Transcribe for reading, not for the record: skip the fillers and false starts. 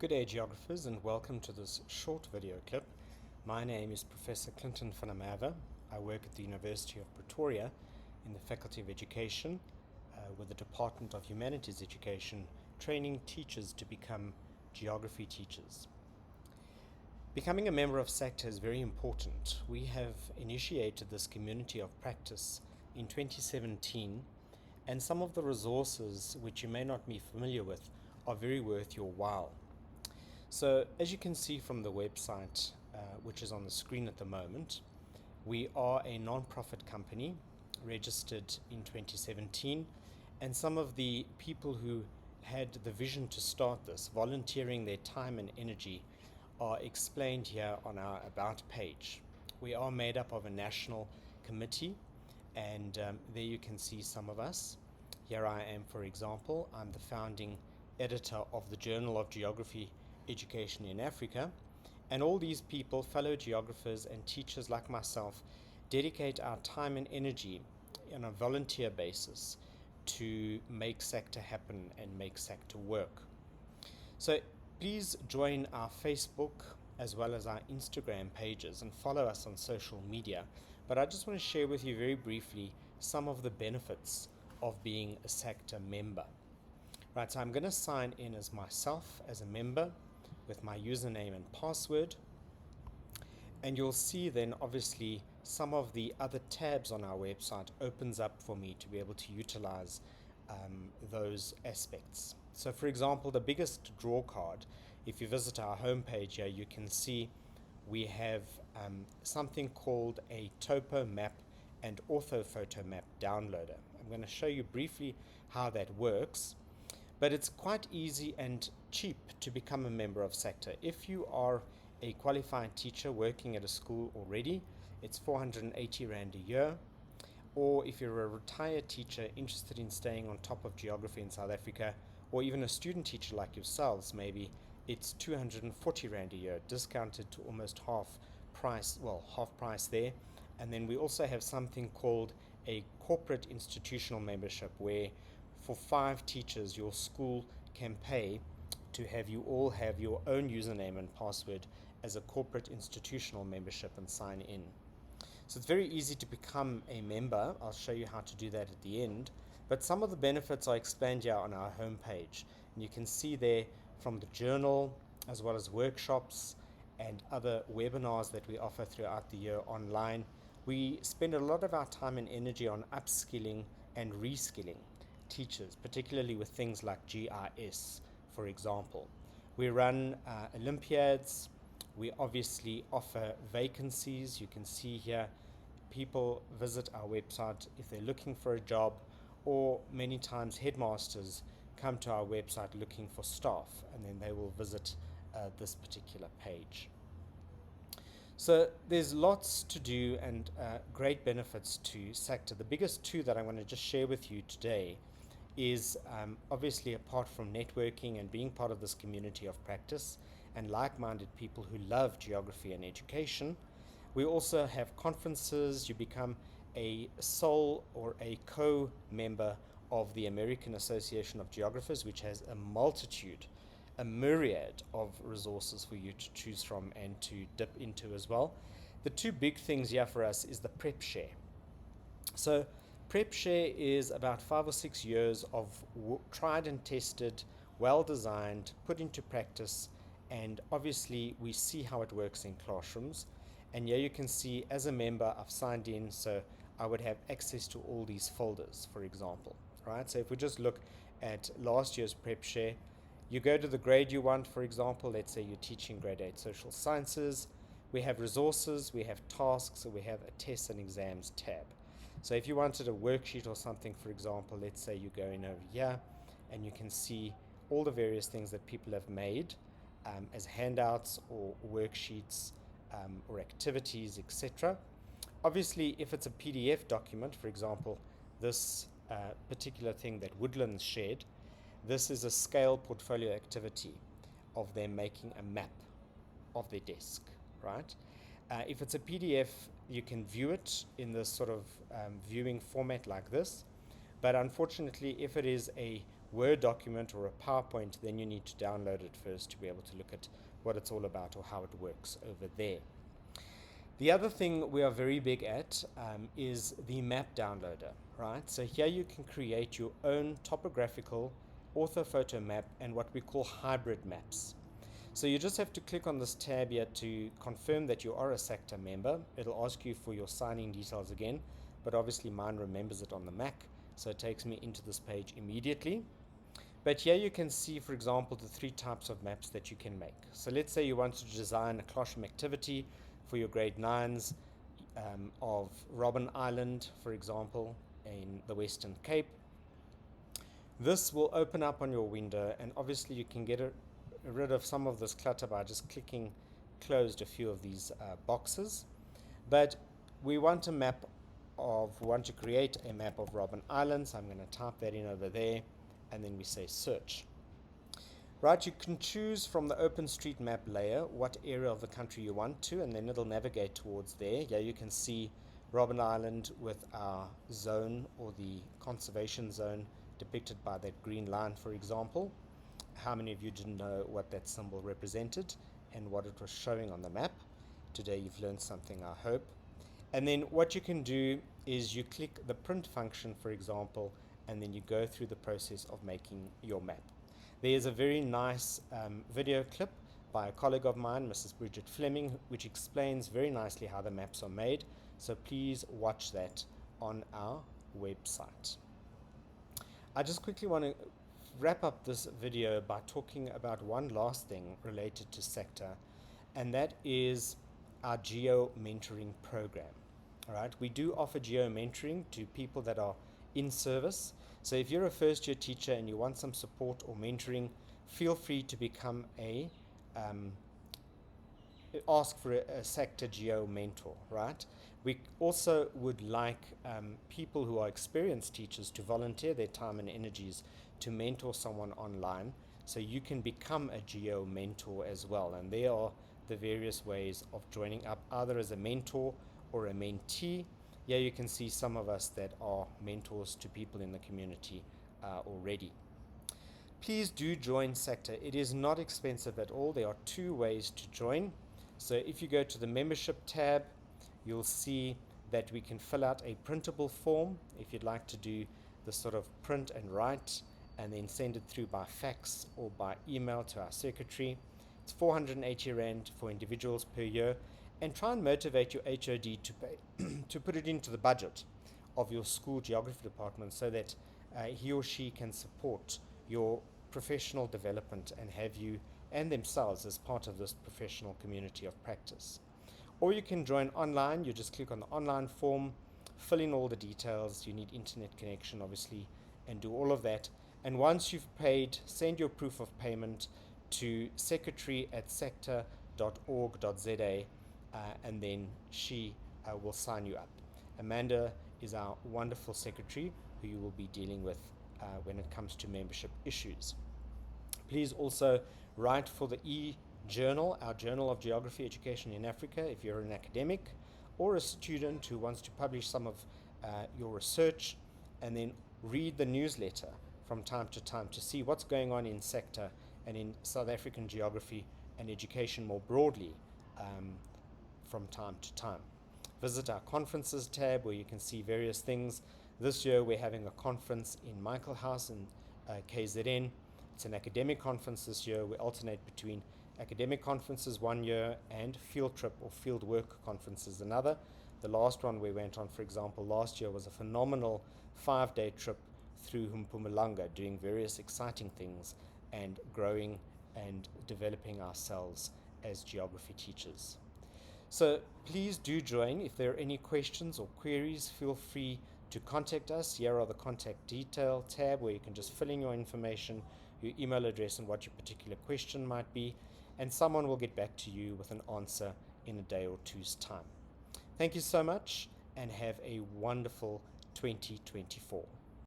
Good day, geographers, and welcome to this short video clip. My name is Professor Clinton van der Merwe. I work at the University of Pretoria in the Faculty of Education with the Department of Humanities Education, training teachers to become geography teachers. Becoming a member of SAGTA is very important. We have initiated this community of practice in 2017, and some of the resources which you may not be familiar with are very worth your while. So as you can see from the website, which is on the screen at the moment, we are a non-profit company registered in 2017, and some of the people who had the vision to start this, volunteering their time and energy, are explained here on our About page. We are made up of a national committee, and there you can see some of us. Here I am, for example. I'm the founding editor of the Journal of Geography Education in Africa, and all these people, fellow geographers and teachers like myself, dedicate our time and energy on a volunteer basis to make SAGTA happen and make SAGTA work. So please join our Facebook as well as our Instagram pages and follow us on social media. But I just want to share with you very briefly some of the benefits of being a SAGTA member. Right, so I'm going to sign in as myself as a member with my username and password, and you'll see then obviously some of the other tabs on our website opens up for me to be able to utilize those aspects. So for example, the biggest draw card, if you visit our homepage here, you can see we have something called a topo map and orthophoto map downloader. I'm going to show you briefly how that works. But it's quite easy and cheap to become a member of SAGTA. If you are a qualified teacher working at a school already, it's 480 Rand a year. Or if you're a retired teacher interested in staying on top of geography in South Africa, or even a student teacher like yourselves, maybe it's 240 Rand a year, discounted to almost half price there. And then we also have something called a corporate institutional membership, where for 5 teachers, your school can pay to have you all have your own username and password as a corporate institutional membership and sign in. So it's very easy to become a member. I'll show you how to do that at the end. But some of the benefits are explained here on our homepage. And you can see there from the journal, as well as workshops and other webinars that we offer throughout the year online. We spend a lot of our time and energy on upskilling and reskilling teachers, particularly with things like GIS, for example. We run Olympiads. We obviously offer vacancies. You can see here people visit our website if they're looking for a job, or many times headmasters come to our website looking for staff, and then they will visit this particular page. So there's lots to do and great benefits to SAGTA. The biggest two that I want to just share with you today is obviously, apart from networking and being part of this community of practice and like-minded people who love geography and education, we also have conferences. You become a sole or a co-member of the American Association of Geographers, which has a myriad of resources for you to choose from and to dip into as well. The two big things here for us is the Prep Share. So Prep Share is about 5 or 6 years of tried and tested, well designed, put into practice, and obviously we see how it works in classrooms. And here you can see, as a member, I've signed in, so I would have access to all these folders, for example. Right? So if we just look at last year's Prep Share, you go to the grade you want, for example, let's say you're teaching grade 8 social sciences. We have resources, we have tasks, so we have a tests and exams tab. So if you wanted a worksheet or something, for example, let's say you go in over here and you can see all the various things that people have made as handouts or worksheets or activities, etc. Obviously, if it's a PDF document, for example, this particular thing that Woodlands shared, this is a scale portfolio activity of them making a map of their desk, right? If it's a PDF, you can view it in this sort of viewing format like this. But unfortunately, if it is a Word document or a PowerPoint, then you need to download it first to be able to look at what it's all about or how it works over there. The other thing we are very big at is the map downloader, right? So here you can create your own topographical orthophoto map and what we call hybrid maps. So you just have to click on this tab here to confirm that you are a SAGTA member. It'll ask you for your signing details again, but obviously mine remembers it on the Mac, so it takes me into this page immediately. But here you can see, for example, the 3 types of maps that you can make. So let's say you want to design a classroom activity for your grade 9s of Robben Island, for example, in the Western Cape. This will open up on your window, and obviously you can get rid of some of this clutter by just clicking closed a few of these boxes. But we want to create a map of Robben Island, so I'm going to type that in over there, and then we say search. Right, you can choose from the OpenStreetMap layer what area of the country you want to, and then it'll navigate towards there. Here you can see Robben Island with our zone, or the conservation zone, depicted by that green line, for example. How many of you didn't know what that symbol represented and what it was showing on the map? Today you've learned something, I hope. And then what you can do is you click the print function, for example, and then you go through the process of making your map. There is a very nice video clip by a colleague of mine, Mrs. Bridget Fleming, which explains very nicely how the maps are made. So please watch that on our website. I just quickly want to wrap up this video by talking about one last thing related to SAGTA, and that is our geo mentoring program. All right, we do offer geo mentoring to people that are in service. So if you're a first year teacher and you want some support or mentoring, feel free to become ask for a SAGTA geo mentor, right? We also would like people who are experienced teachers to volunteer their time and energies to mentor someone online, so you can become a geo mentor as well. And there are the various ways of joining up, either as a mentor or a mentee. Here you can see some of us that are mentors to people in the community already. Please do join SAGTA. It is not expensive at all. There are 2 ways to join. So if you go to the membership tab, you'll see that we can fill out a printable form if you'd like to do the sort of print and write, and then send it through by fax or by email to our secretary. It's 480 Rand for individuals per year, and try and motivate your HOD to pay to put it into the budget of your school geography department, so that he or she can support your professional development and have you and themselves as part of this professional community of practice. Or you can join online. You just click on the online form, fill in all the details. You need internet connection, obviously, and do all of that. And once you've paid, send your proof of payment to secretary@sagta.org.za, and then she will sign you up. Amanda is our wonderful secretary who you will be dealing with when it comes to membership issues. Please also write for the e-journal, our Journal of Geography Education in Africa, if you're an academic or a student who wants to publish some of your research, and then read the newsletter from time to time to see what's going on in SAGTA and in South African geography and education more broadly from time to time. Visit our conferences tab where you can see various things. This year we're having a conference in Michael House in KZN. It's an academic conference this year. We alternate between academic conferences one year and field trip or field work conferences another. The last one we went on, for example, last year was a phenomenal 5-day trip through Mpumalanga, doing various exciting things and growing and developing ourselves as geography teachers. So please do join. If there are any questions or queries, feel free to contact us. Here are the contact detail tab where you can just fill in your information, your email address, and what your particular question might be, and someone will get back to you with an answer in a day or two's time. Thank you so much, and have a wonderful 2024.